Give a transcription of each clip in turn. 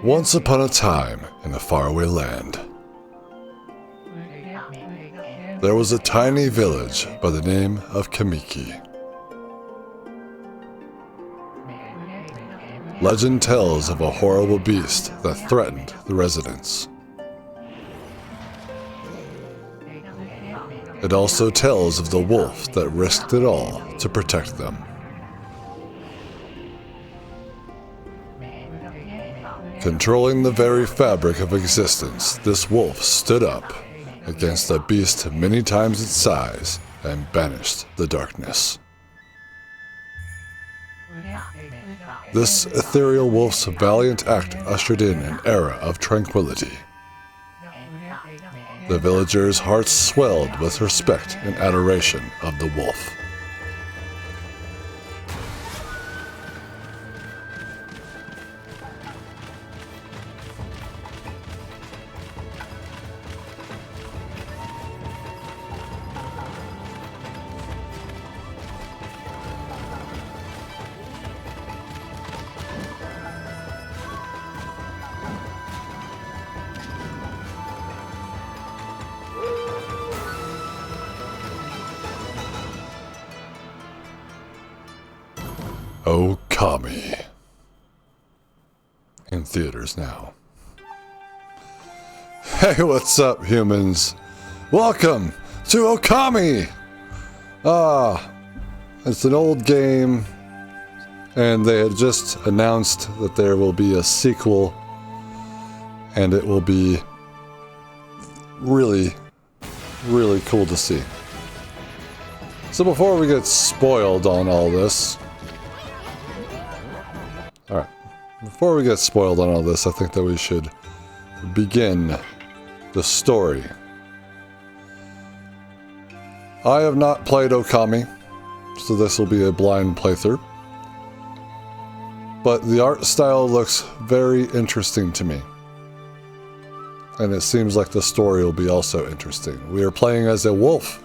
Once upon a time, in a faraway land, there was a tiny village by the name of Kamiki. Legend tells of a horrible beast that threatened the residents. It also tells of the wolf that risked it all to protect them. Controlling the very fabric of existence, this wolf stood up against a beast many times its size and banished the darkness. This ethereal wolf's valiant act ushered in an era of tranquility. The villagers' hearts swelled with respect and adoration of the wolf. Okami. In theaters now. Hey, what's up, humans? Welcome to Okami! It's an old game, and they had just announced that there will be a sequel, and it will be really, really cool to see. So before we get spoiled on all this, I think that we should begin the story. I have not played Okami, so this will be a blind playthrough. But the art style looks very interesting to me. And it seems like the story will be also interesting. We are playing as a wolf,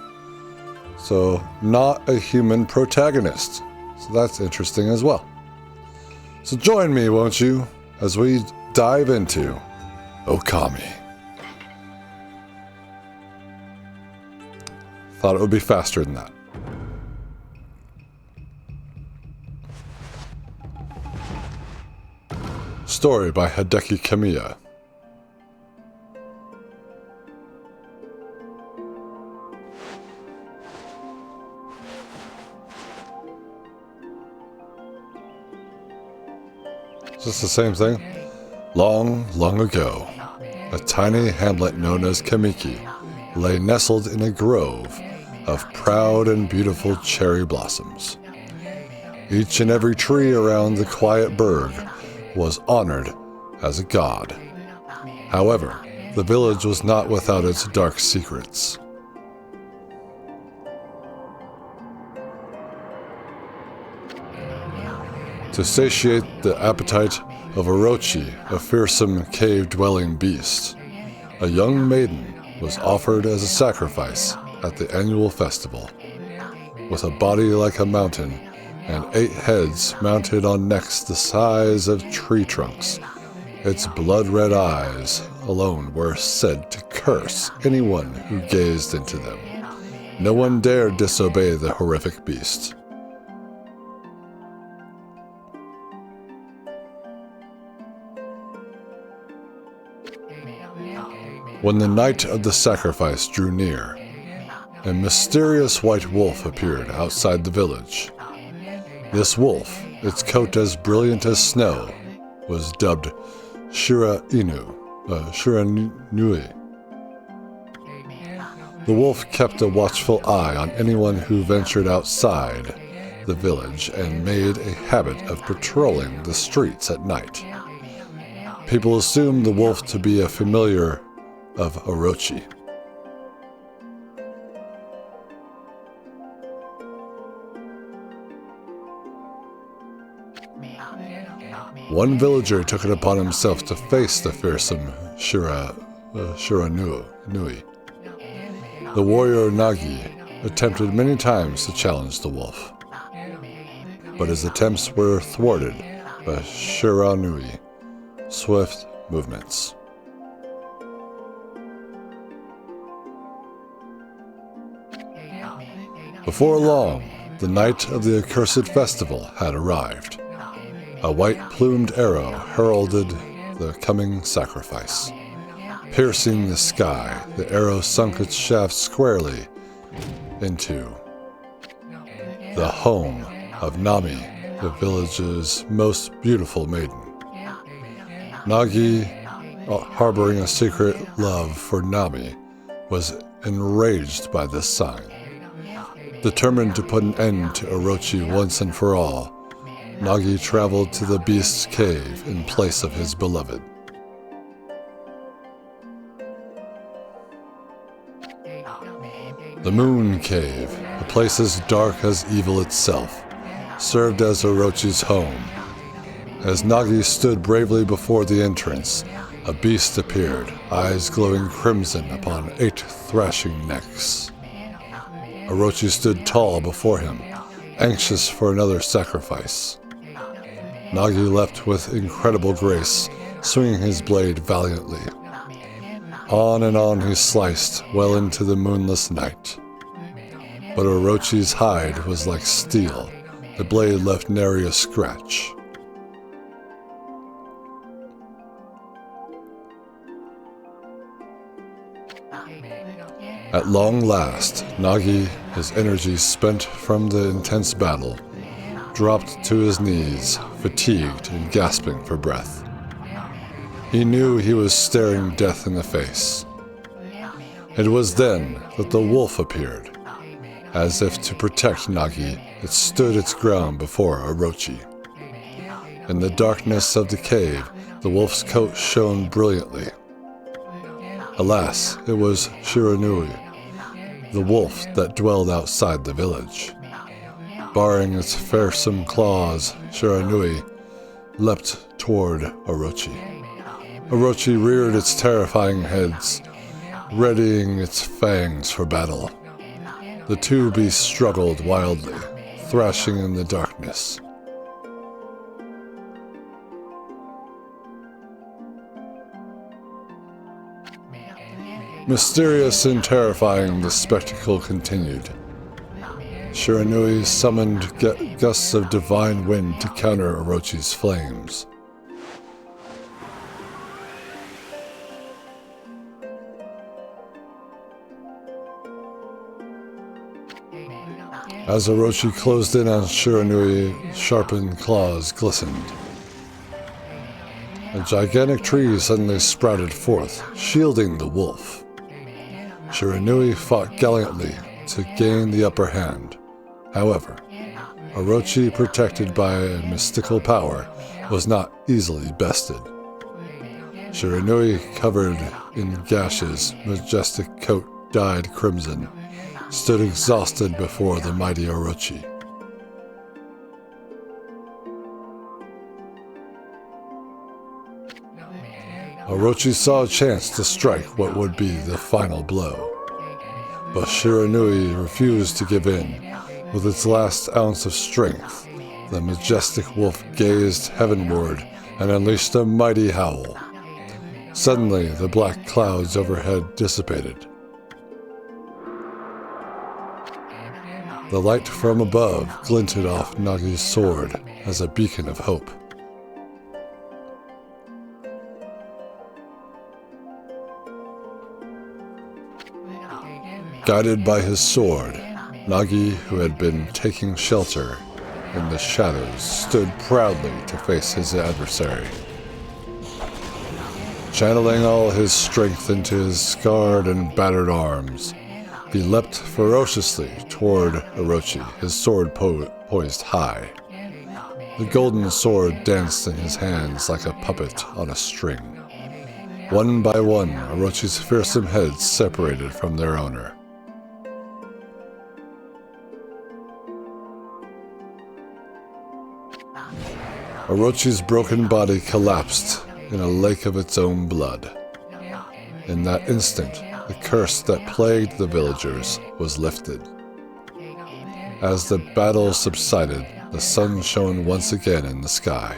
so not a human protagonist. So that's interesting as well. So join me, won't you, as we dive into Okami. Thought it would be faster than that. Story by Hideki Kamiya. Is this the same thing? Long, long ago, a tiny hamlet known as Kamiki lay nestled in a grove of proud and beautiful cherry blossoms. Each and every tree around the quiet burg was honored as a god. However, the village was not without its dark secrets. To satiate the appetite of Orochi, a fearsome cave-dwelling beast, a young maiden was offered as a sacrifice at the annual festival. With a body like a mountain and 8 heads mounted on necks the size of tree trunks, its blood-red eyes alone were said to curse anyone who gazed into them. No one dared disobey the horrific beast. When the night of the sacrifice drew near, a mysterious white wolf appeared outside the village. This wolf, its coat as brilliant as snow, was dubbed Shiranui. The wolf kept a watchful eye on anyone who ventured outside the village and made a habit of patrolling the streets at night. People assumed the wolf to be a familiar of Orochi. One villager took it upon himself to face the fearsome Shiranui. The Warrior Nagi attempted many times to challenge the wolf, but his attempts were thwarted by Shiranui swift movements. Before long, the night of the accursed festival had arrived. A white-plumed arrow heralded the coming sacrifice. Piercing the sky, the arrow sunk its shaft squarely into the home of Nami, the village's most beautiful maiden. Nagi, harboring a secret love for Nami, was enraged by this sign. Determined to put an end to Orochi once and for all, Nagi traveled to the beast's cave in place of his beloved. The Moon Cave, a place as dark as evil itself, served as Orochi's home. As Nagi stood bravely before the entrance, a beast appeared, eyes glowing crimson upon 8 thrashing necks. Orochi stood tall before him, anxious for another sacrifice. Nagi leapt with incredible grace, swinging his blade valiantly. On and on he sliced, well into the moonless night. But Orochi's hide was like steel. The blade left nary a scratch. At long last, Nagi, his energy spent from the intense battle, dropped to his knees, fatigued and gasping for breath. He knew he was staring death in the face. It was then that the wolf appeared. As if to protect Nagi, it stood its ground before Orochi. In the darkness of the cave, the wolf's coat shone brilliantly. Alas, it was Shiranui, the wolf that dwelled outside the village. Baring its fearsome claws, Shiranui leapt toward Orochi. Orochi reared its terrifying heads, readying its fangs for battle. The two beasts struggled wildly, thrashing in the darkness. Mysterious and terrifying, the spectacle continued. Shiranui summoned gusts of divine wind to counter Orochi's flames. As Orochi closed in on Shiranui, sharpened claws glistened. A gigantic tree suddenly sprouted forth, shielding the wolf. Shiranui fought gallantly to gain the upper hand. However, Orochi, protected by a mystical power, was not easily bested. Shiranui, covered in gashes, majestic coat dyed crimson, stood exhausted before the mighty Orochi. Orochi saw a chance to strike what would be the final blow. But Shiranui refused to give in. With its last ounce of strength, the majestic wolf gazed heavenward and unleashed a mighty howl. Suddenly, the black clouds overhead dissipated. The light from above glinted off Nagi's sword as a beacon of hope. Guided by his sword, Nagi, who had been taking shelter in the shadows, stood proudly to face his adversary. Channeling all his strength into his scarred and battered arms, he leapt ferociously toward Orochi, his sword poised high. The golden sword danced in his hands like a puppet on a string. One by one, Orochi's fearsome heads separated from their owner. Orochi's broken body collapsed in a lake of its own blood. In that instant, the curse that plagued the villagers was lifted. As the battle subsided, the sun shone once again in the sky.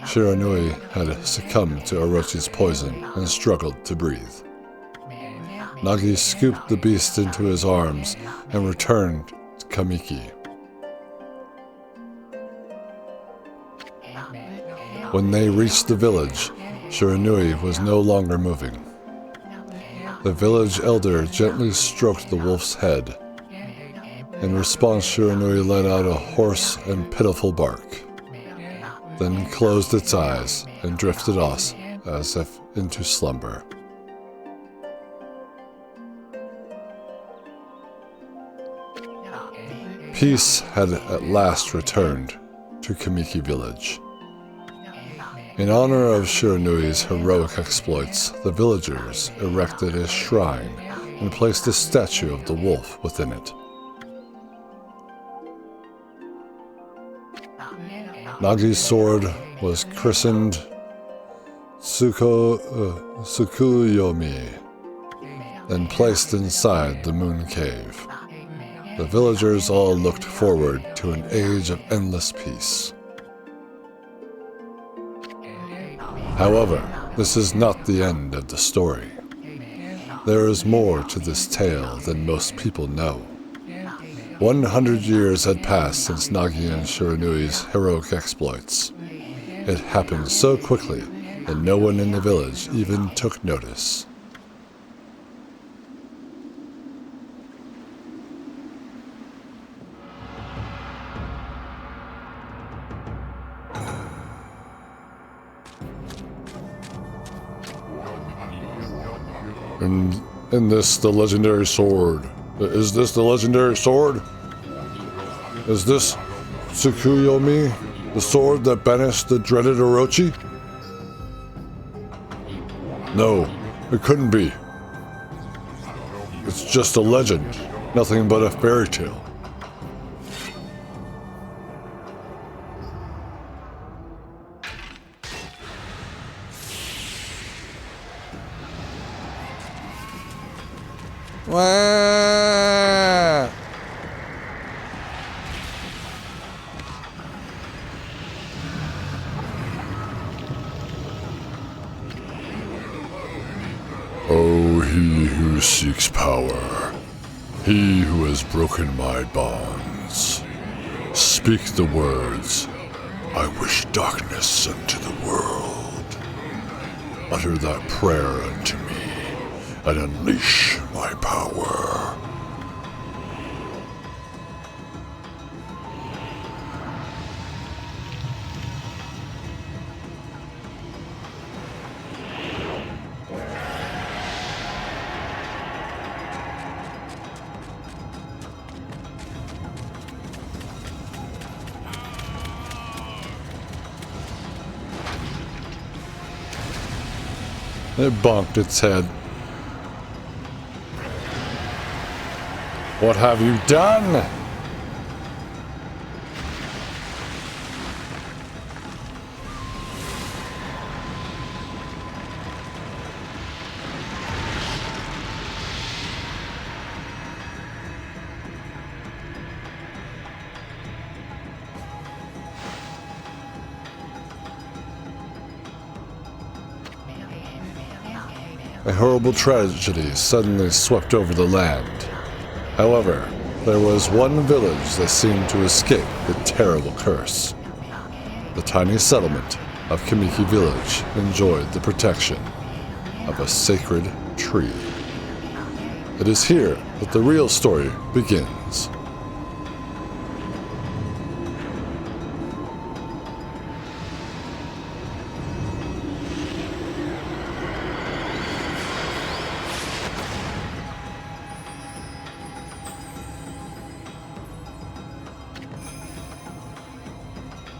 Shiranui had succumbed to Orochi's poison and struggled to breathe. Nagi scooped the beast into his arms and returned to Kamiki. When they reached the village, Shiranui was no longer moving. The village elder gently stroked the wolf's head. In response, Shiranui let out a hoarse and pitiful bark, then closed its eyes and drifted off as if into slumber. Peace had at last returned to Kamiki village. In honor of Shiranui's heroic exploits, the villagers erected a shrine and placed a statue of the wolf within it. Nagi's sword was christened Tsukuyomi and placed inside the moon cave. The villagers all looked forward to an age of endless peace. However, this is not the end of the story. There is more to this tale than most people know. 100 years had passed since Nagi and Shiranui's heroic exploits. It happened so quickly that no one in the village even took notice. And this the legendary sword. Is this the legendary sword? Is this Tsukuyomi, the sword that banished the dreaded Orochi? No, it couldn't be. It's just a legend, nothing but a fairy tale. Wah! Oh, he who seeks power, he who has broken my bonds, speak the words, I wish darkness unto the world. Utter that prayer unto me, and unleash my power. It bonked its head. What have you done? A horrible tragedy suddenly swept over the land. However, there was one village that seemed to escape the terrible curse. The tiny settlement of Kamiki Village enjoyed the protection of a sacred tree. It is here that the real story begins.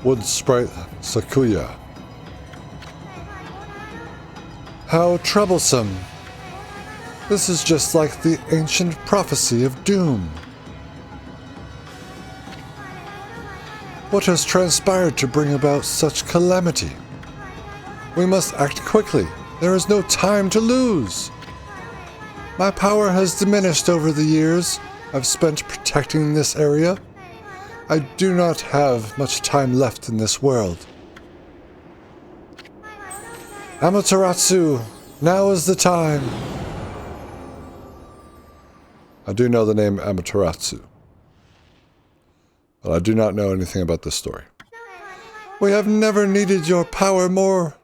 Wood Sprite Sakuya. How troublesome. This is just like the ancient prophecy of doom. What has transpired to bring about such calamity? We must act quickly. There is no time to lose. My power has diminished over the years I've spent protecting this area. I do not have much time left in this world. Amaterasu, now is the time. I do know the name Amaterasu, but I do not know anything about this story. We have never needed your power more.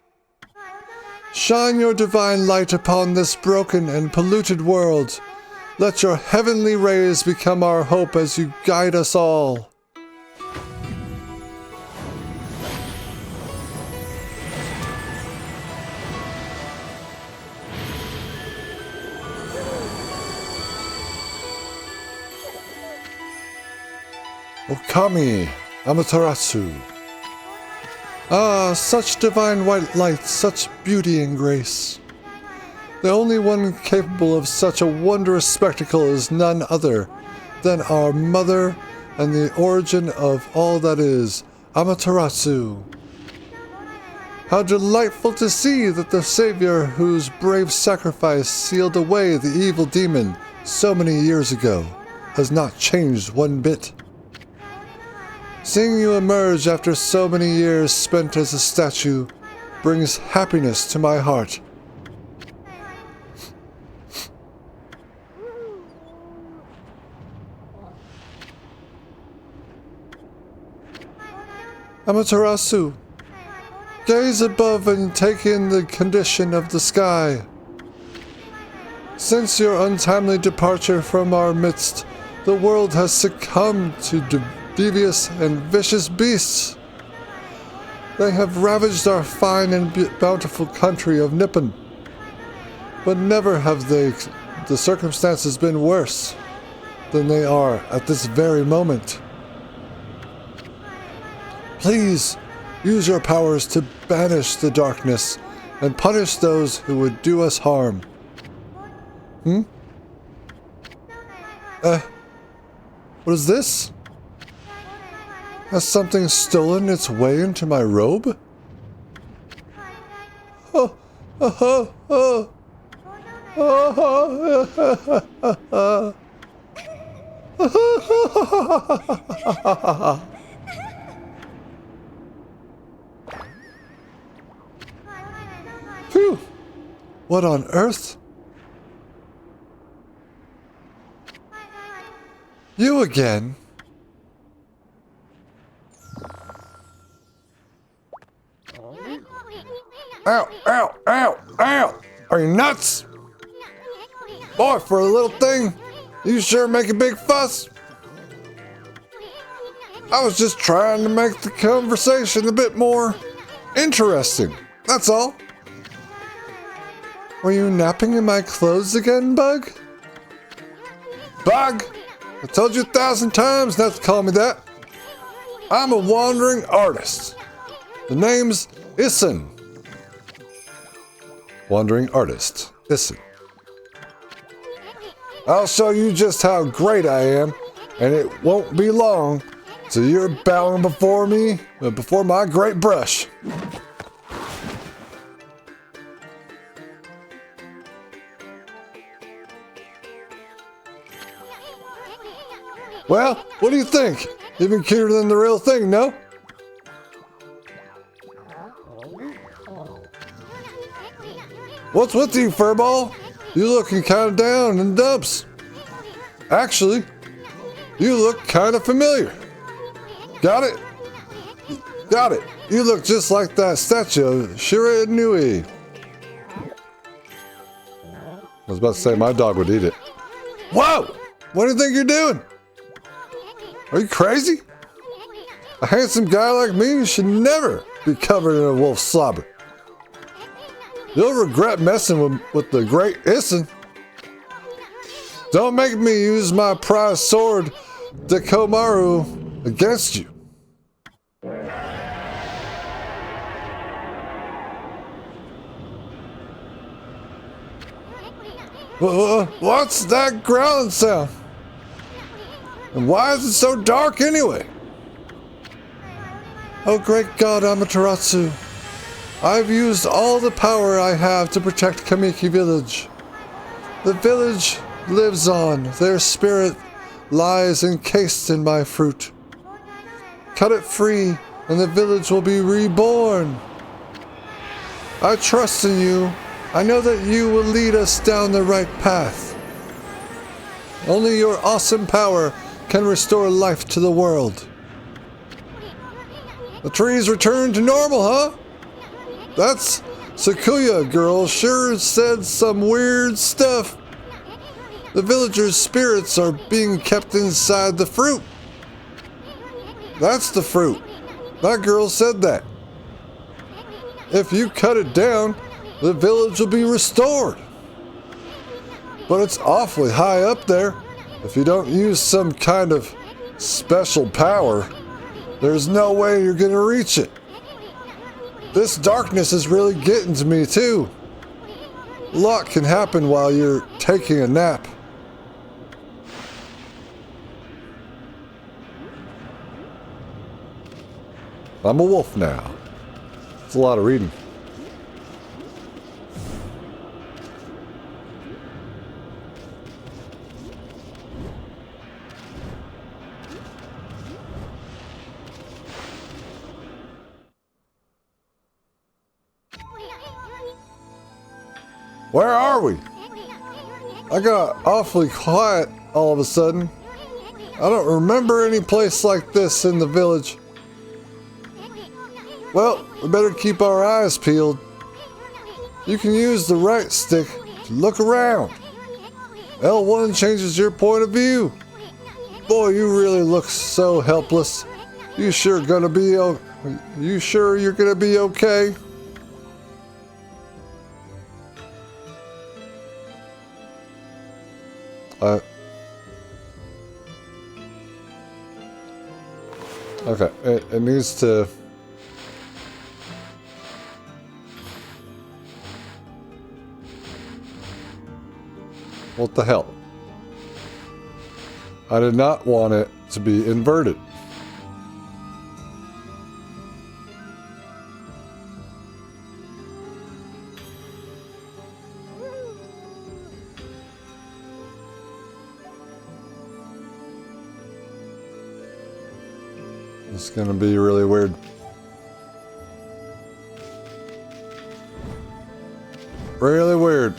Shine your divine light upon this broken and polluted world. Let your heavenly rays become our hope as you guide us all. Okami, Amaterasu. Ah, such divine white light, such beauty and grace. The only one capable of such a wondrous spectacle is none other than our mother and the origin of all that is, Amaterasu. How delightful to see that the Savior whose brave sacrifice sealed away the evil demon so many years ago has not changed one bit. Seeing you emerge after so many years spent as a statue brings happiness to my heart. Amaterasu, gaze above and take in the condition of the sky. Since your untimely departure from our midst, the world has succumbed to devious and vicious beasts. They have ravaged our fine and bountiful country of Nippon, but never have the circumstances been worse than they are at this very moment. Please use your powers to banish the darkness and punish those who would do us harm. What is this? Has something stolen its way into my robe? Phew! What on earth? You again? Ow, ow, ow, ow! Are you nuts? Boy, for a little thing, you sure make a big fuss. I was just trying to make the conversation a bit more interesting, that's all. Were you napping in my clothes again, Bug? Bug! I told you 1,000 times not to call me that. I'm a wandering artist. The name's Issun. Wandering artist, Issun. I'll show you just how great I am, and it won't be long till you're bowing before me, before my great brush. Well, what do you think? Even cuter than the real thing, no? What's with you, furball? You looking kind of down in the dumps. Actually, you look kind of familiar. Got it? Got it. You look just like that statue of Shiranui. I was about to say my dog would eat it. Whoa! What do you think you're doing? Are you crazy? A handsome guy like me should never be covered in a wolf's slobber. You'll regret messing with the great Issun. Don't make me use my prized sword, Dekomaru, against you. What's that growling sound? And why is it so dark anyway? Oh great God, Amaterasu. I've used all the power I have to protect Kamiki Village. The village lives on. Their spirit lies encased in my fruit. Cut it free, and the village will be reborn. I trust in you. I know that you will lead us down the right path. Only your awesome power can restore life to the world. The trees return to normal, huh? That's Sakuya girl sure said some weird stuff. The villagers' spirits are being kept inside the fruit. That's the fruit. That girl said that. If you cut it down, the village will be restored. But it's awfully high up there. If you don't use some kind of special power, there's no way you're gonna reach it. This darkness is really getting to me too. A lot can happen while you're taking a nap. I'm a wolf now. It's a lot of reading. Where are we? I got awfully quiet all of a sudden. I don't remember any place like this in the village. Well, we better keep our eyes peeled. You can use the right stick to look around. L1 changes your point of view. Boy, you really look so helpless. You sure you're gonna be okay? Okay, it needs to... What the hell? I did not want it to be inverted. It's gonna be really weird. Really weird.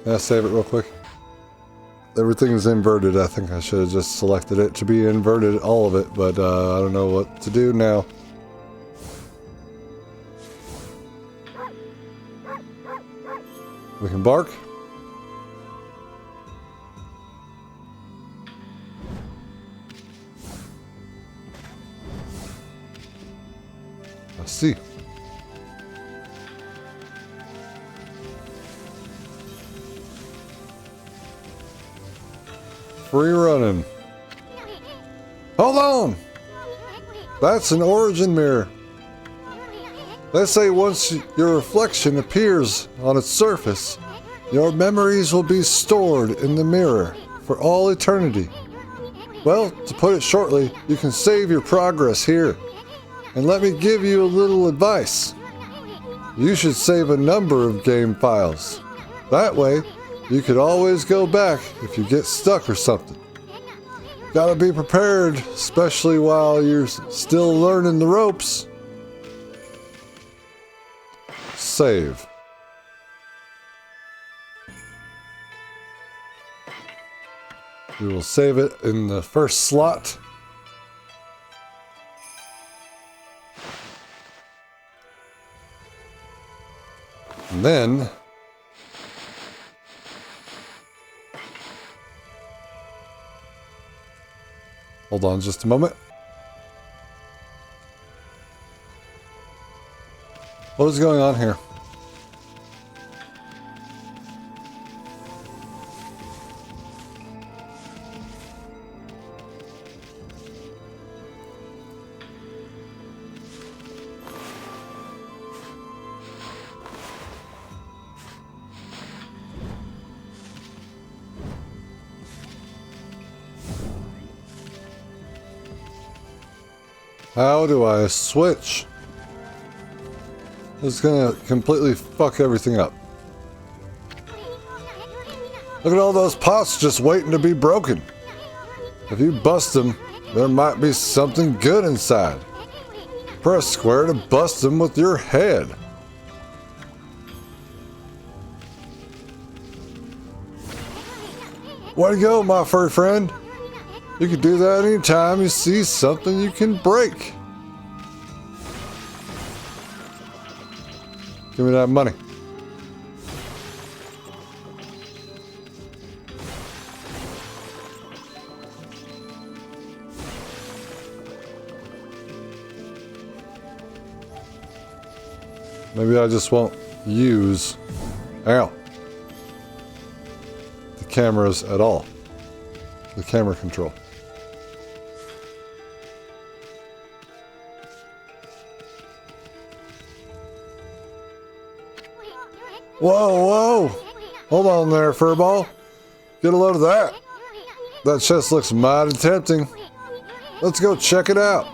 Can I save it real quick? Everything is inverted. I think I should have just selected it to be inverted, all of it, but I don't know what to do now. We can bark. I see. Free running. Hold on! That's an origin mirror. They say once your reflection appears on its surface, your memories will be stored in the mirror for all eternity. Well, to put it shortly, you can save your progress here. And let me give you a little advice. You should save a number of game files. That way, you could always go back if you get stuck or something. Gotta be prepared, especially while you're still learning the ropes. Save. We will save it in the first slot. And then hold on just a moment. What is going on here? How do I switch? It's gonna completely fuck everything up. Look at all those pots just waiting to be broken. If you bust them, there might be something good inside. Press square to bust them with your head. Way to go, my furry friend. You can do that anytime you see something you can break. Give me that money. Maybe I just won't use, the cameras at all. The camera control. Whoa, whoa! Hold on there, furball. Get a load of that. That chest looks mighty tempting. Let's go check it out.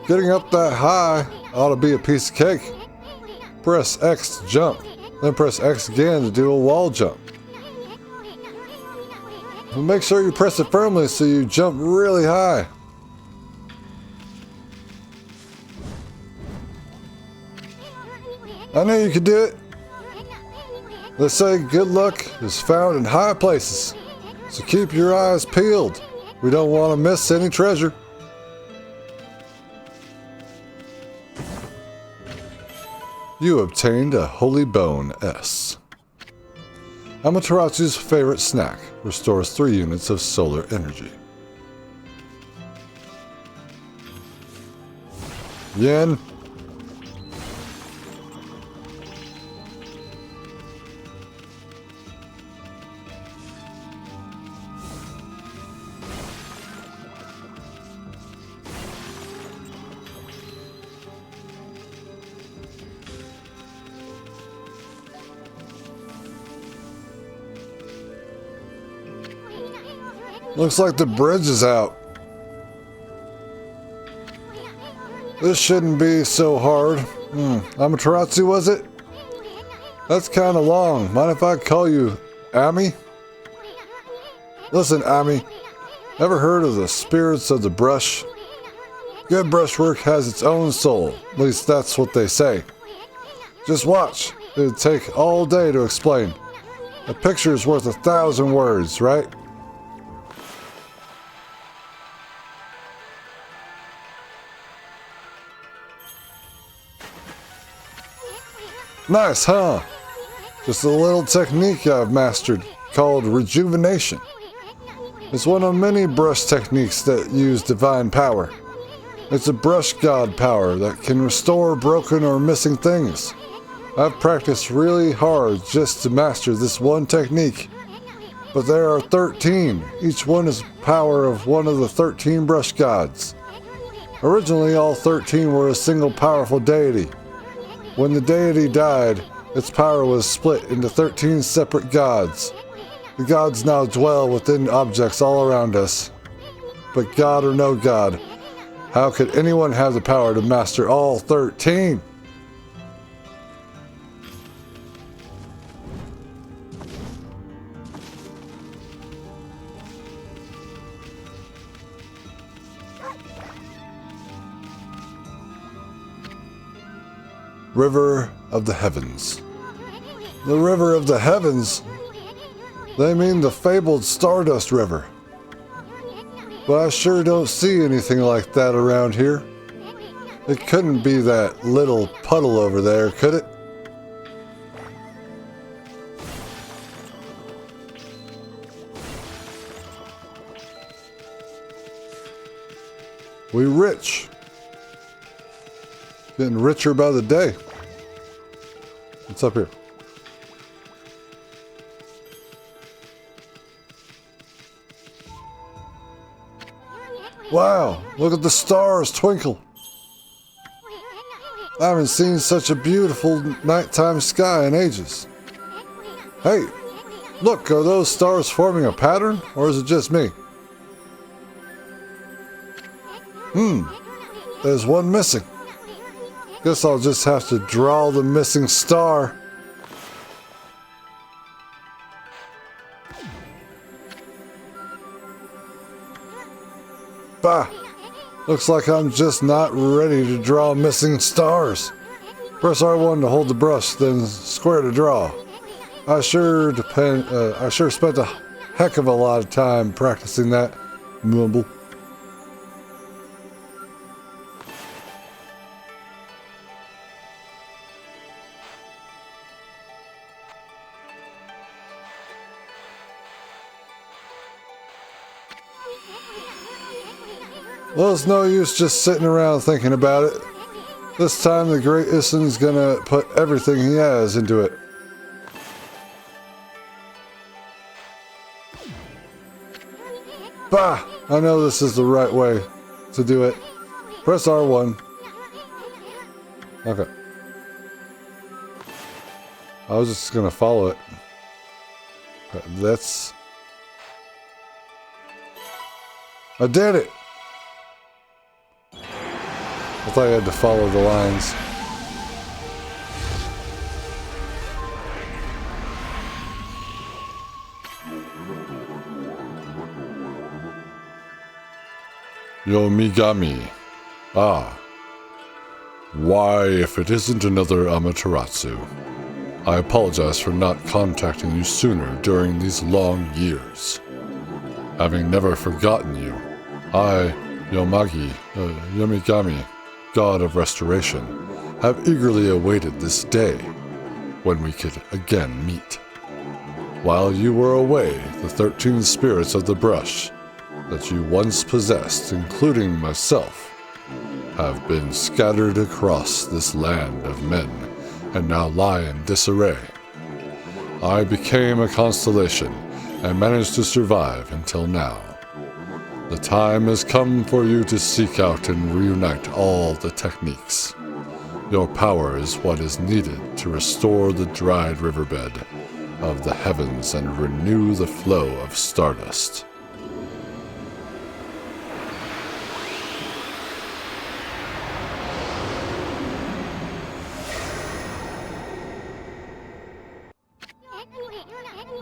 Getting up that high ought to be a piece of cake. Press X to jump, then press X again to do a wall jump. And make sure you press it firmly so you jump really high. I knew you could do it. They say good luck is found in high places, so keep your eyes peeled. We don't want to miss any treasure. You obtained a Holy Bone S. Amaterasu's favorite snack restores 3 units of solar energy. Yen. Looks like the bridge is out. This shouldn't be so hard. Amaterasu, was it? That's kind of long. Mind if I call you Ami? Listen, Ami. Ever heard of the spirits of the brush? Good brushwork has its own soul. At least that's what they say. Just watch. It'd take all day to explain. A picture is worth 1,000 words, right? Nice, huh? Just a little technique I've mastered called rejuvenation. It's one of many brush techniques that use divine power. It's a brush god power that can restore broken or missing things. I've practiced really hard just to master this one technique. But there are 13. Each one is power of one of the 13 brush gods. Originally, all 13 were a single powerful deity. When the deity died, its power was split into 13 separate gods. The gods now dwell within objects all around us. But God or no God, how could anyone have the power to master all 13? River of the Heavens. The River of the Heavens? They mean the fabled Stardust River. But I sure don't see anything like that around here. It couldn't be that little puddle over there, could it? We rich. Getting richer by the day. What's up here? Wow, look at the stars twinkle. I haven't seen such a beautiful nighttime sky in ages. Hey, look, are those stars forming a pattern, or is it just me? There's one missing. Guess I'll just have to draw the missing star. Bah! Looks like I'm just not ready to draw missing stars. Press R1 to hold the brush, then square to draw. I sure spent a heck of a lot of time practicing that. Mumble. Well, it's no use just sitting around thinking about it. This time the great Issun's gonna put everything he has into it. Bah! I know this is the right way to do it. Press R1. Okay. I was just gonna follow it. That's... I did it! I thought you had to follow the lines. Yomigami. Ah. Why, if it isn't another Amaterasu. I apologize for not contacting you sooner during these long years. Having never forgotten you, I, Yomigami, God of Restoration, have eagerly awaited this day, when we could again meet. While you were away, the 13 spirits of the brush that you once possessed, including myself, have been scattered across this land of men, and now lie in disarray. I became a constellation, and managed to survive until now. The time has come for you to seek out and reunite all the techniques. Your power is what is needed to restore the dried riverbed of the heavens and renew the flow of stardust.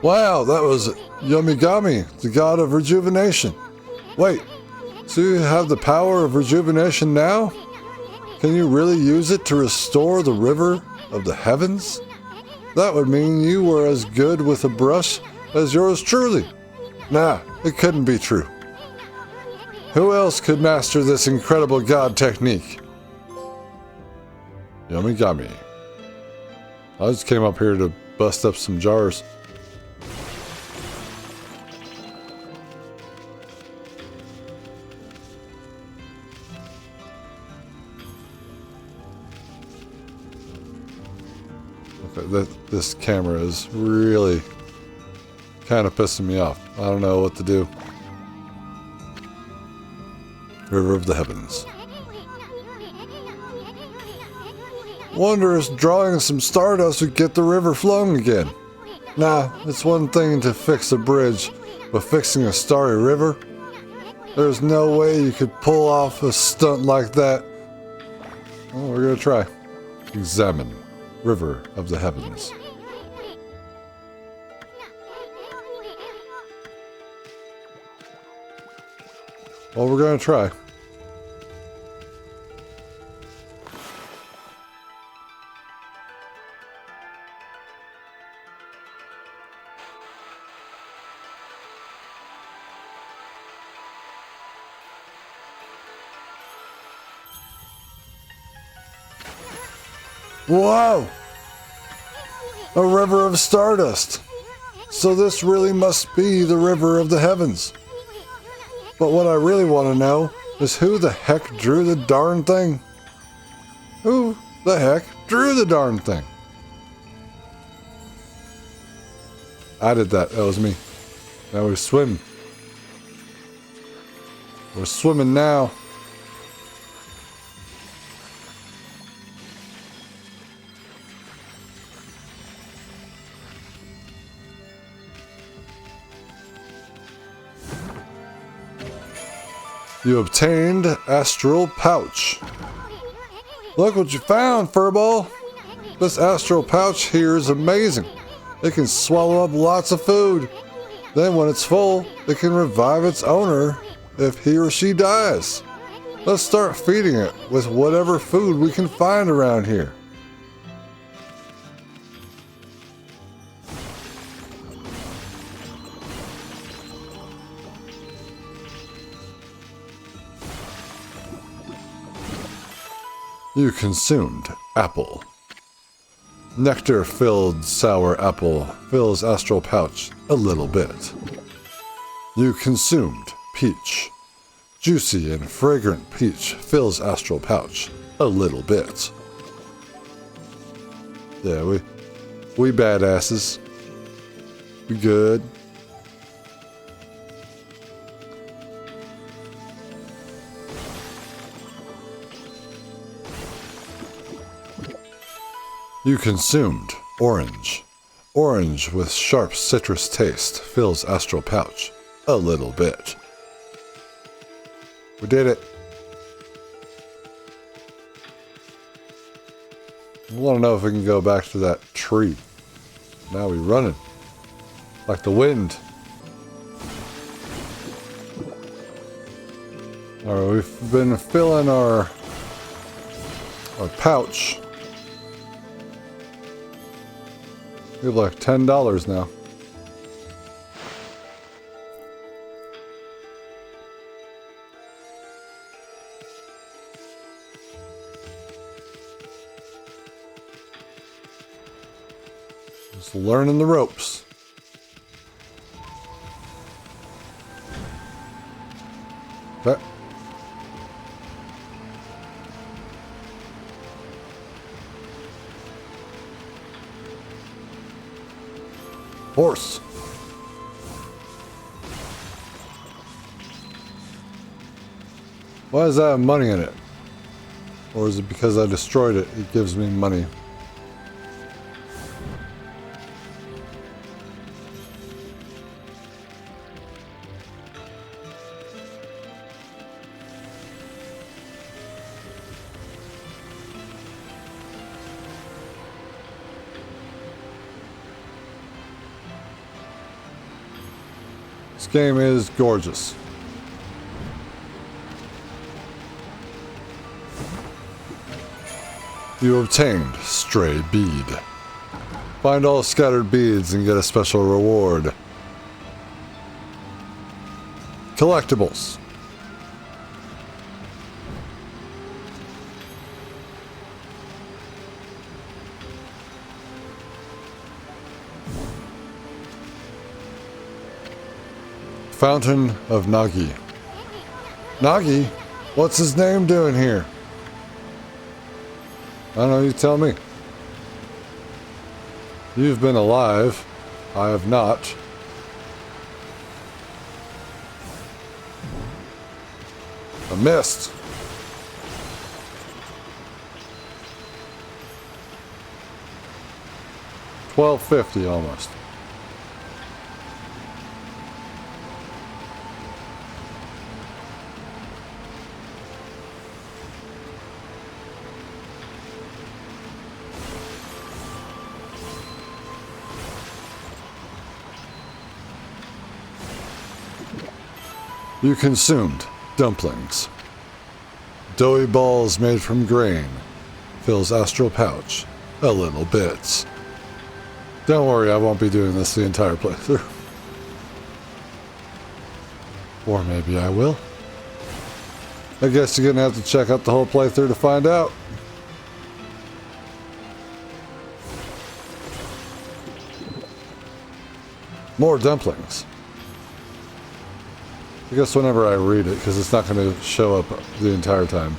Wow, that was Yomigami, the god of rejuvenation. Wait, so you have the power of rejuvenation now? Can you really use it to restore the river of the heavens? That would mean you were as good with a brush as yours truly. Nah, it couldn't be true. Who else could master this incredible god technique? Yomigami. I just came up here to bust up some jars. This camera is really kind of pissing me off. I don't know what to do. River of the Heavens. Wonder if drawing some stardust would get the river flowing again. Nah, it's one thing to fix a bridge, but fixing a starry river? There's no way you could pull off a stunt like that. Well, we're gonna try. Examine. River of the Heavens. Well, we're gonna try. Whoa! A river of stardust. So this really must be the river of the heavens. But what I really want to know is who the heck drew the darn thing? Who the heck drew the darn thing? I did that. That was me. Now we swim. We're swimming now. You obtained Astral Pouch. Look what you found, Furball. This Astral Pouch here is amazing. It can swallow up lots of food. Then when it's full, it can revive its owner if he or she dies. Let's start feeding it with whatever food we can find around here. You consumed apple. Nectar-filled sour apple fills astral pouch a little bit. You consumed peach. Juicy and fragrant peach fills astral pouch a little bit. Yeah, we badasses. We good. You consumed orange. Orange with sharp citrus taste fills astral pouch a little bit. We did it. I want to know if we can go back to that tree. Now we're running. Like the wind. Alright, we've been filling our pouch. We have like $10 now. Just learning the ropes. Okay. Horse. Why does that have money in it? Or is it because I destroyed it, it gives me money? This game is gorgeous. You obtained Stray Bead. Find all scattered beads and get a special reward. Collectibles. Fountain of Nagi. Nagi? What's his name doing here? I don't know, you tell me. You've been alive. I have not. I missed. $12.50 almost. You consumed dumplings. Doughy balls made from grain fills astral pouch a little bit. Don't worry, I won't be doing this the entire playthrough. Or maybe I will. I guess you're gonna have to check out the whole playthrough to find out. More dumplings. I guess whenever I read it, because it's not going to show up the entire time.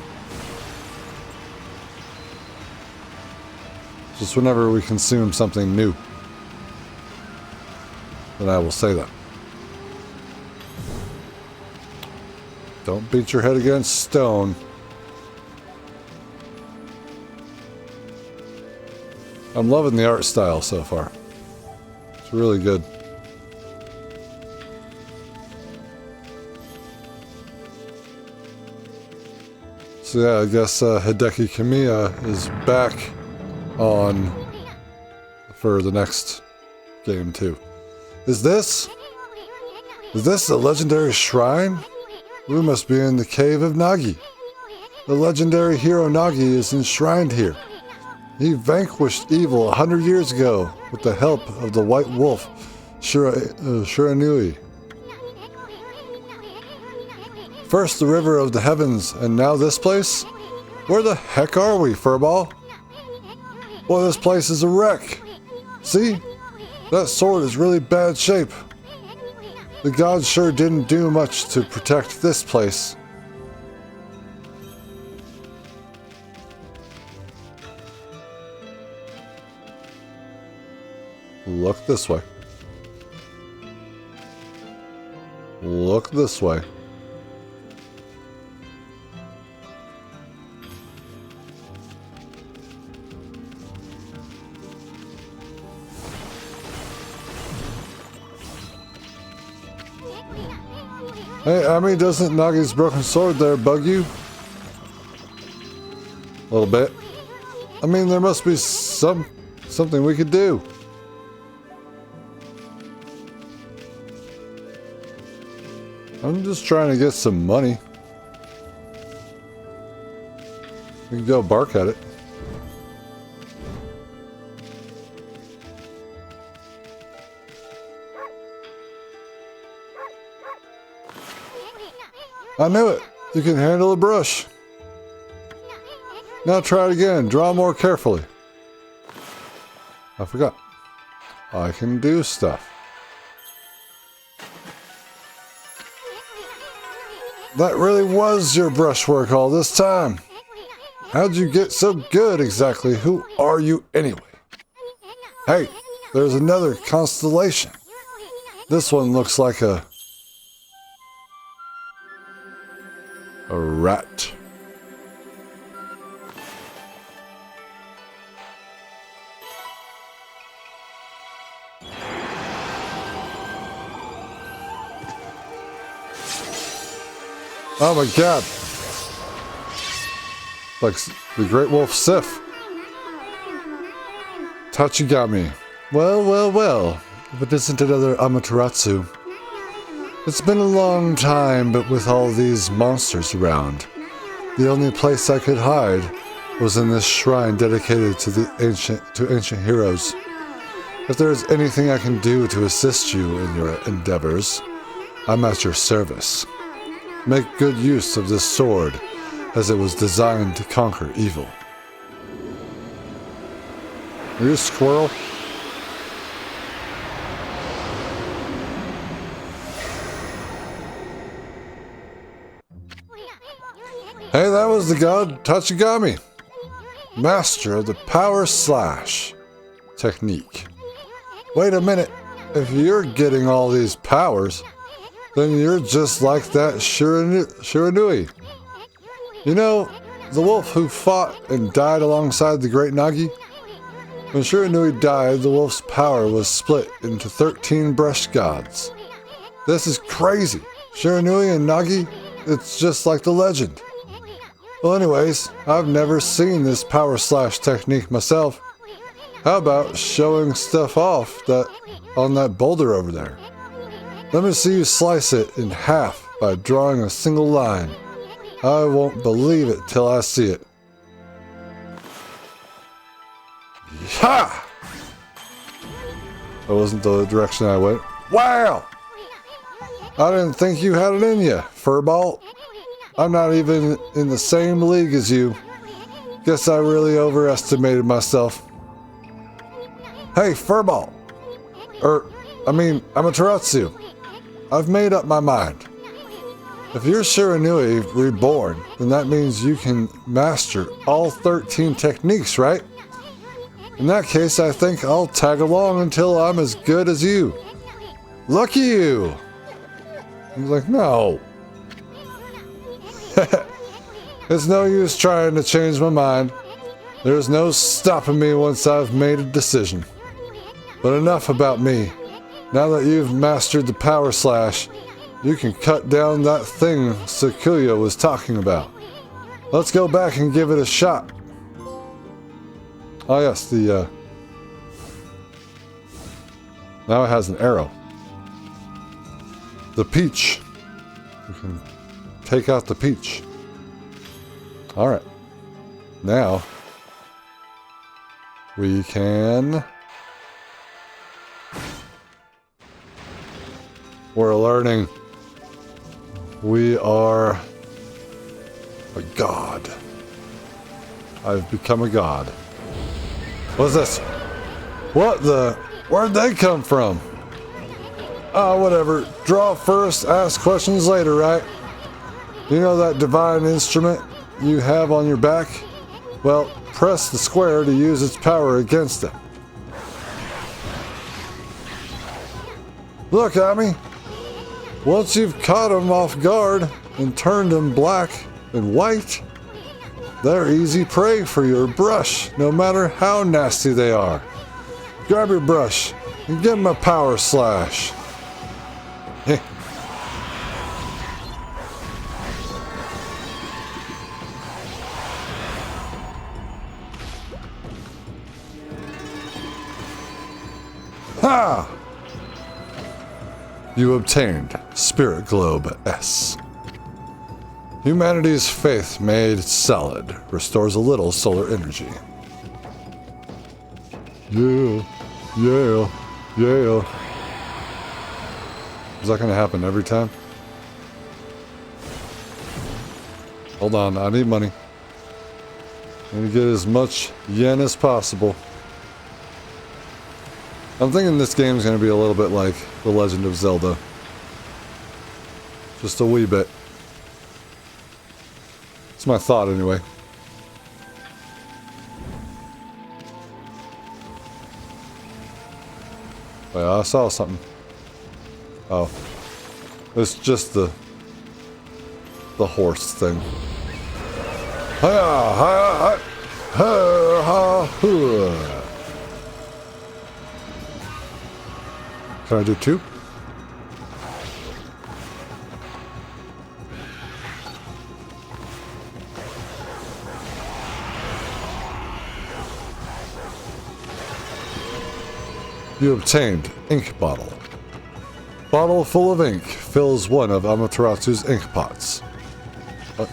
Just whenever we consume something new, then I will say that. Don't beat your head against stone. I'm loving the art style so far. It's really good. So yeah, I guess Hideki Kamiya is back on for the next game too. Is this a legendary shrine? We must be in the cave of Nagi. The legendary hero Nagi is enshrined here. He vanquished evil 100 years ago with the help of the White Wolf, Shiranui. First the River of the Heavens, and now this place? Where the heck are we, Furball? Well, this place is a wreck. See? That sword is really bad shape. The gods sure didn't do much to protect this place. Look this way. Look this way. Hey, Ami, doesn't Nagi's broken sword there bug you? A little bit. I mean, there must be something we could do. I'm just trying to get some money. We can go bark at it. I knew it! You can handle a brush. Now try it again. Draw more carefully. I forgot. I can do stuff. That really was your brushwork all this time. How'd you get so good exactly? Who are you anyway? Hey, there's another constellation. This one looks like a rat. Oh my god. Like the Great Wolf Sif. Tachigami. Well, well, well. If it isn't another Amaterasu. It's been a long time, but with all these monsters around, the only place I could hide was in this shrine dedicated to ancient heroes. If there is anything I can do to assist you in your endeavors, I'm at your service. Make good use of this sword, as it was designed to conquer evil. Are you a squirrel? Hey, that was the god Tachigami, master of the power slash technique. Wait a minute, if you're getting all these powers, then you're just like that Shiranui. You know, the wolf who fought and died alongside the great Nagi? When Shiranui died, the wolf's power was split into 13 brush gods. This is crazy. Shiranui and Nagi, it's just like the legend. Well anyways, I've never seen this power slash technique myself. How about showing stuff off on that boulder over there? Let me see you slice it in half by drawing a single line. I won't believe it till I see it. Ha! That wasn't the direction I went. Wow! I didn't think you had it in you, Furball. I'm not even in the same league as you. Guess I really overestimated myself. Hey, Furball. Amaterasu. I've made up my mind. If you're Shiranui reborn, then that means you can master all 13 techniques, right? In that case, I think I'll tag along until I'm as good as you. Lucky you! I was like, no. It's no use trying to change my mind. There's no stopping me once I've made a decision. But enough about me. Now that you've mastered the power slash, you can cut down that thing Sakuya was talking about. Let's go back and give it a shot. Oh yes, now it has an arrow. The peach. You can take out the peach. Alright. Now, we can... We're learning. We are a god. I've become a god. What's this? What the? Where'd they come from? Oh, whatever. Draw first, ask questions later, right? You know that divine instrument you have on your back? Well, press the square to use its power against it. Look, Amy. Once you've caught them off guard and turned them black and white, they're easy prey for your brush, no matter how nasty they are. Grab your brush and give them a power slash. Ha! You obtained Spirit Globe S. Humanity's faith made solid restores a little solar energy. Yeah, yeah, yeah. Is that gonna happen every time? Hold on, I need money. I need to get as much yen as possible. I'm thinking this game's gonna be a little bit like The Legend of Zelda. Just a wee bit. It's my thought anyway. Wait, I saw something. Oh. It's just the horse thing. Hiya, hiya, hiya, ha, hoo. Can I do two? You obtained ink bottle. Bottle full of ink fills one of Amaterasu's ink pots. What?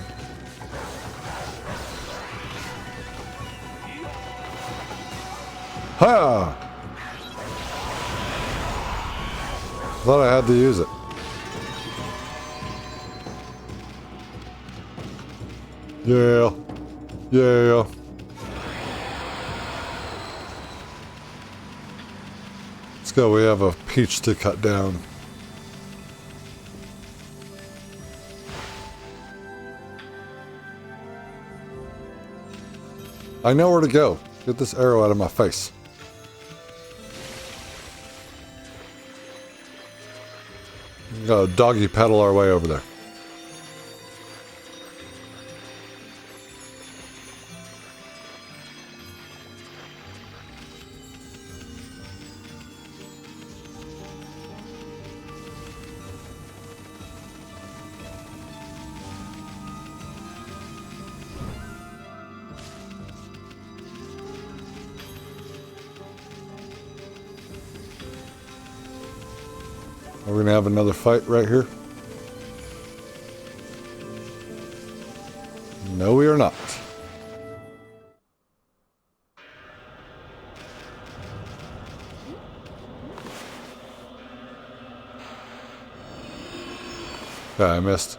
Ha! Thought I had to use it. Yeah. Yeah. Let's go, we have a peach to cut down. I know where to go. Get this arrow out of my face. Gotta doggy paddle our way over there. Are we gonna have another fight right here? No, we are not. Yeah, I missed.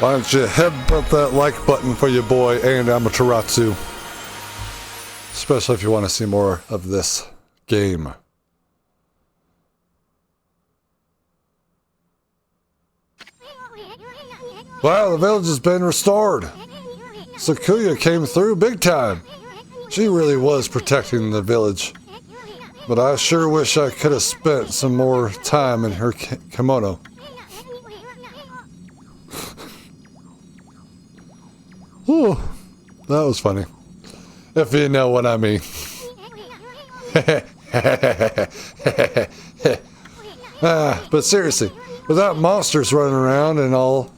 Why don't you headbutt that like button for your boy and Amaterasu? Especially if you want to see more of this game. Wow, the village has been restored. Sakuya came through big time. She really was protecting the village. But I sure wish I could have spent some more time in her kimono. Ooh, that was funny. If you know what I mean. But seriously, Without monsters running around and all,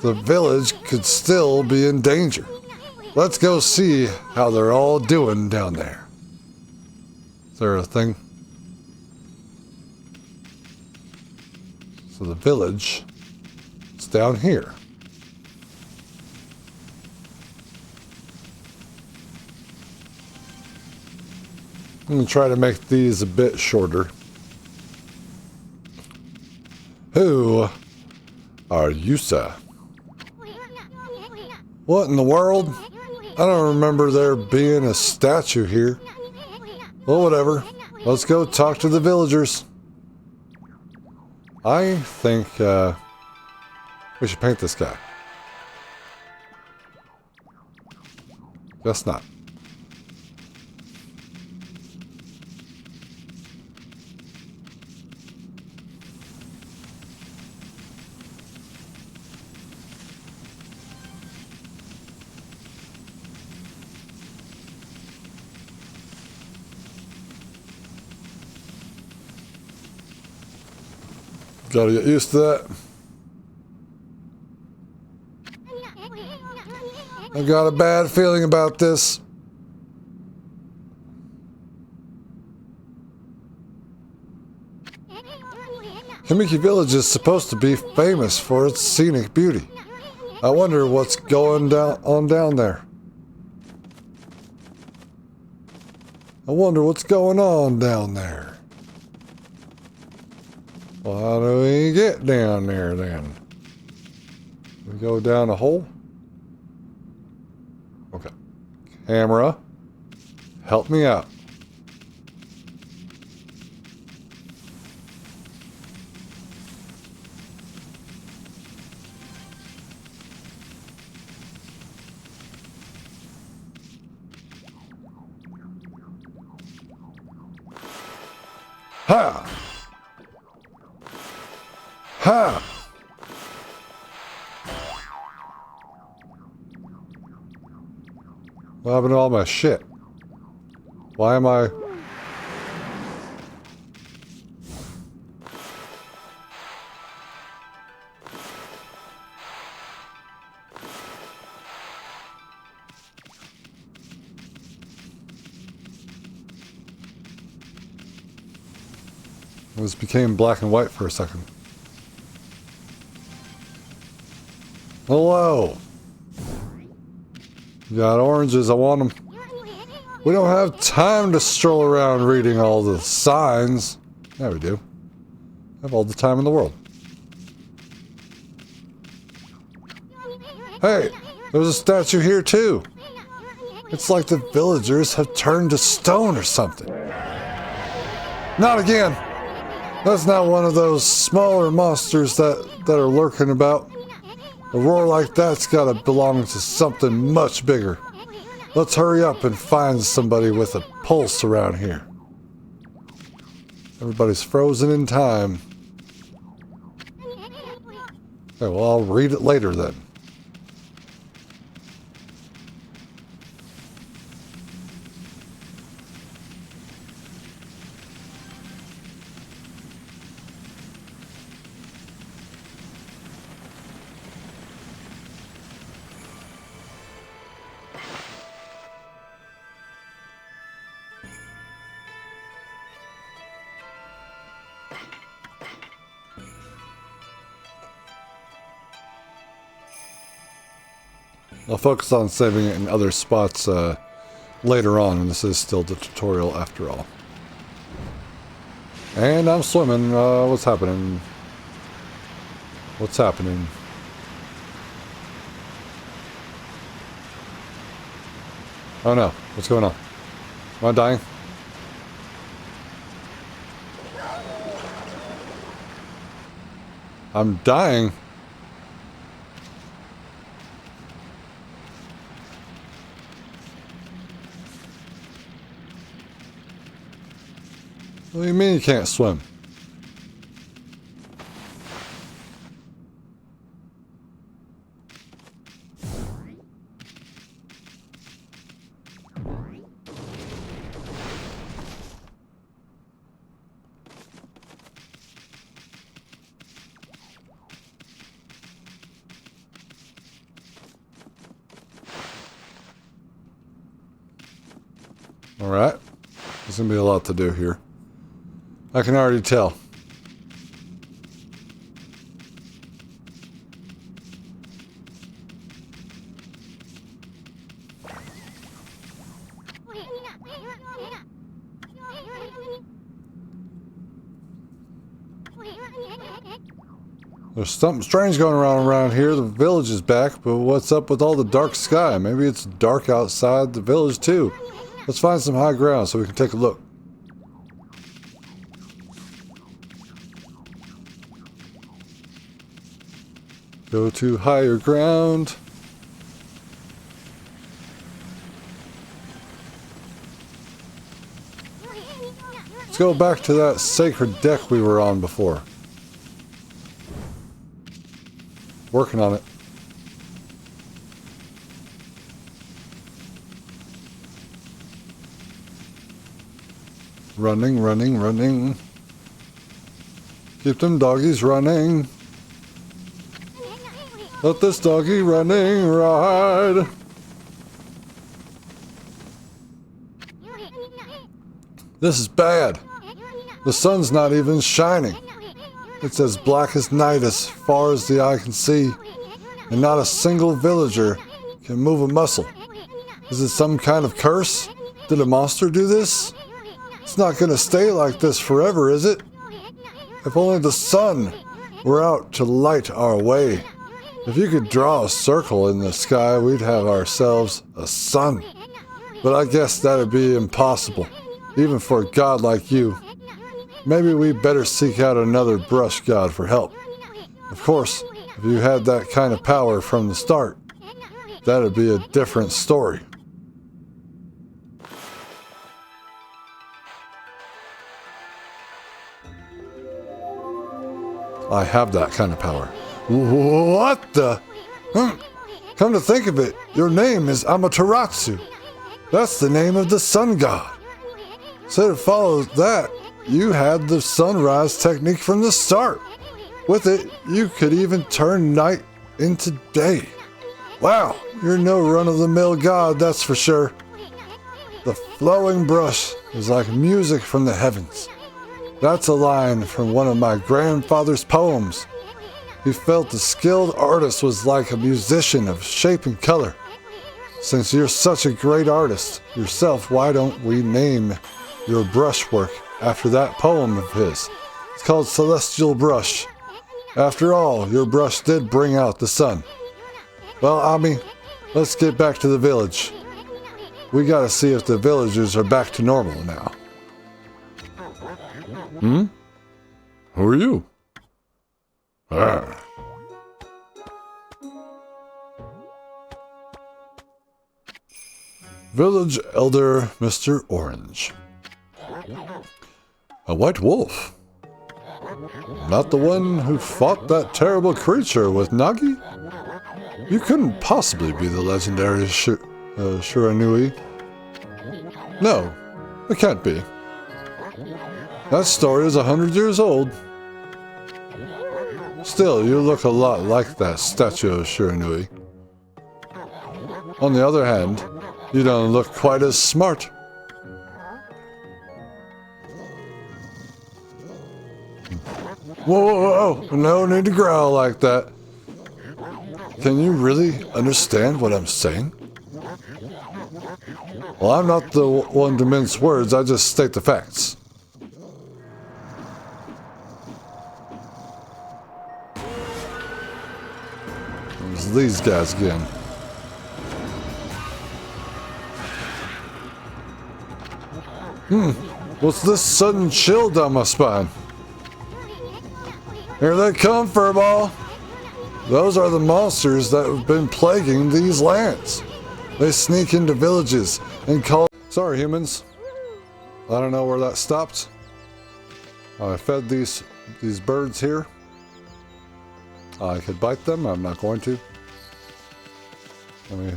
the village could still be in danger. Let's go see how they're all doing down there. Is there a thing? So the village is down here. I'm going to try to make these a bit shorter. Who are you, sir? What in the world? I don't remember there being a statue here. Well, whatever. Let's go talk to the villagers. I think we should paint this guy. Guess not. Gotta get used to that. I've got a bad feeling about this. Kamiki Village is supposed to be famous for its scenic beauty. I wonder what's going on down there. I wonder what's going on down there. Well, how do we get down there then? We go down a hole? Okay. Camera, help me out. Ha! Ha! What happened to all my shit? Why am I... This became black and white for a second. Hello. You got oranges, I want them. We don't have time to stroll around reading all the signs. Yeah, we do. I have all the time in the world. Hey, there's a statue here too. It's like the villagers have turned to stone or something. Not again. That's not one of those smaller monsters that are lurking about. A roar like that's gotta belong to something much bigger. Let's hurry up and find somebody with a pulse around here. Everybody's frozen in time. Okay, well, I'll read it later then. I'll focus on saving it in other spots later on, and this is still the tutorial after all. And I'm swimming. What's happening? What's happening? Oh no, what's going on? Am I dying? I'm dying? What do you mean you can't swim? Alright. There's gonna be a lot to do here. I can already tell. There's something strange going around here. The village is back, but what's up with all the dark sky? Maybe it's dark outside the village too. Let's find some high ground so we can take a look. Go to higher ground. Let's go back to that sacred deck we were on before. Working on it. Running, running, running. Keep them doggies running. Let this doggy running ride. This is bad. The sun's not even shining. It's as black as night as far as the eye can see, and not a single villager can move a muscle. Is it some kind of curse? Did a monster do this? It's not gonna stay like this forever, is it? If only the sun were out to light our way. If you could draw a circle in the sky, we'd have ourselves a sun. But I guess that'd be impossible, even for a god like you. Maybe we better seek out another brush god for help. Of course, if you had that kind of power from the start, that'd be a different story. I have that kind of power. What the? Come to think of it, your name is Amaterasu. That's the name of the sun god. So to follow that, you had the sunrise technique from the start. With it, you could even turn night into day. Wow, you're no run-of-the-mill god, that's for sure. The flowing brush is like music from the heavens. That's a line from one of my grandfather's poems. He felt the skilled artist was like a musician of shape and color. Since you're such a great artist yourself, why don't we name your brushwork after that poem of his? It's called Celestial Brush. After all, your brush did bring out the sun. Well, Ami, let's get back to the village. We gotta see if the villagers are back to normal now. Who are you? Village Elder Mr. Orange. A white wolf? Not the one who fought that terrible creature with Nagi? You couldn't possibly be the legendary Shiranui. No, it can't be. That story is 100 years old. Still, you look a lot like that statue of Shiranui. On the other hand, you don't look quite as smart. Whoa, whoa, whoa, no need to growl like that. Can you really understand what I'm saying? Well, I'm not the one to mince words, I just state the facts. There's these guys again. What's this sudden chill down my spine? Here they come, Furball. Those are the monsters that have been plaguing these lands. They sneak into villages and call... Sorry, humans. I don't know where that stopped. I fed these birds here. I could bite them. I'm not going to. I mean,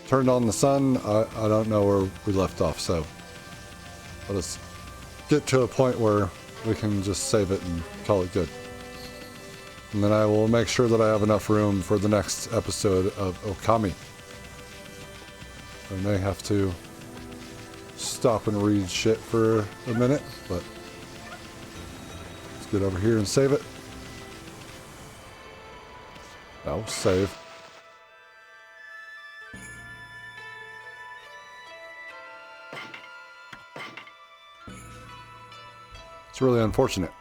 turned on the sun. I don't know where we left off, so let us get to a point where we can just save it and call it good. And then I will make sure that I have enough room for the next episode of Okami. I may have to stop and read shit for a minute, but let's get over here and save it. No, save. It's really unfortunate.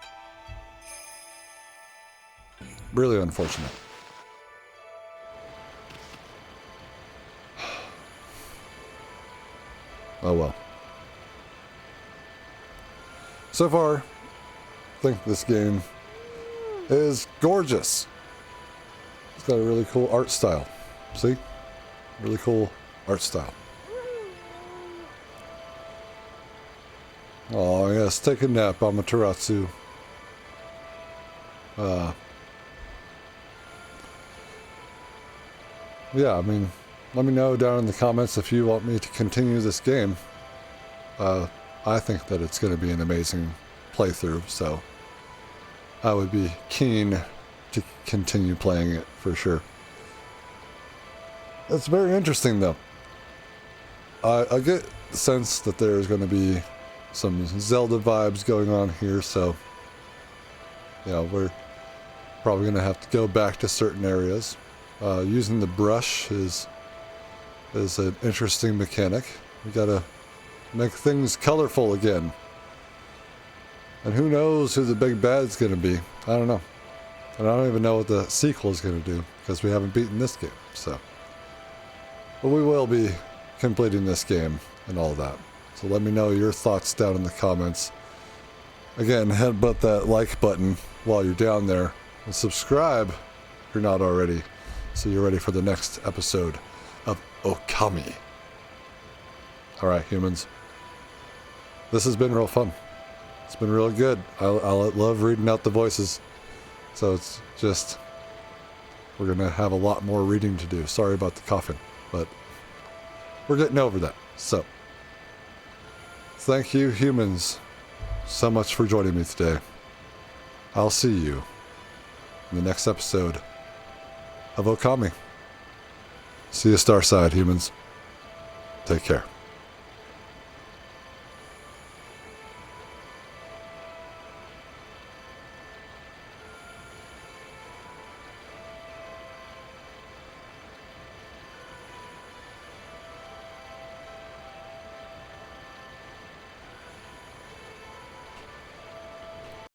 Really unfortunate. Oh well. So far, I think this game is gorgeous. It's got a really cool art style. See? Really cool art style. Oh yes, take a nap, Amaterasu. Yeah, I mean, let me know down in the comments if you want me to continue this game. I think that it's going to be an amazing playthrough, so I would be keen to continue playing it for sure. It's very interesting though. I get the sense that there's going to be some Zelda vibes going on here, so yeah, we're probably going to have to go back to certain areas. Using the brush is an interesting mechanic. We gotta make things colorful again. And who knows who the big bad's gonna be. I don't know. And I don't even know what the sequel is gonna do, because we haven't beaten this game, so. But we will be completing this game and all that. So let me know your thoughts down in the comments. Again, headbutt that like button while you're down there. And subscribe if you're not already, so you're ready for the next episode of Okami. Alright, humans. This has been real fun. It's been real good. I love reading out the voices. So it's just, we're going to have a lot more reading to do. Sorry about the coughing, but we're getting over that. So, thank you, humans, so much for joining me today. I'll see you in the next episode of Okami. See you Starside, humans. Take care.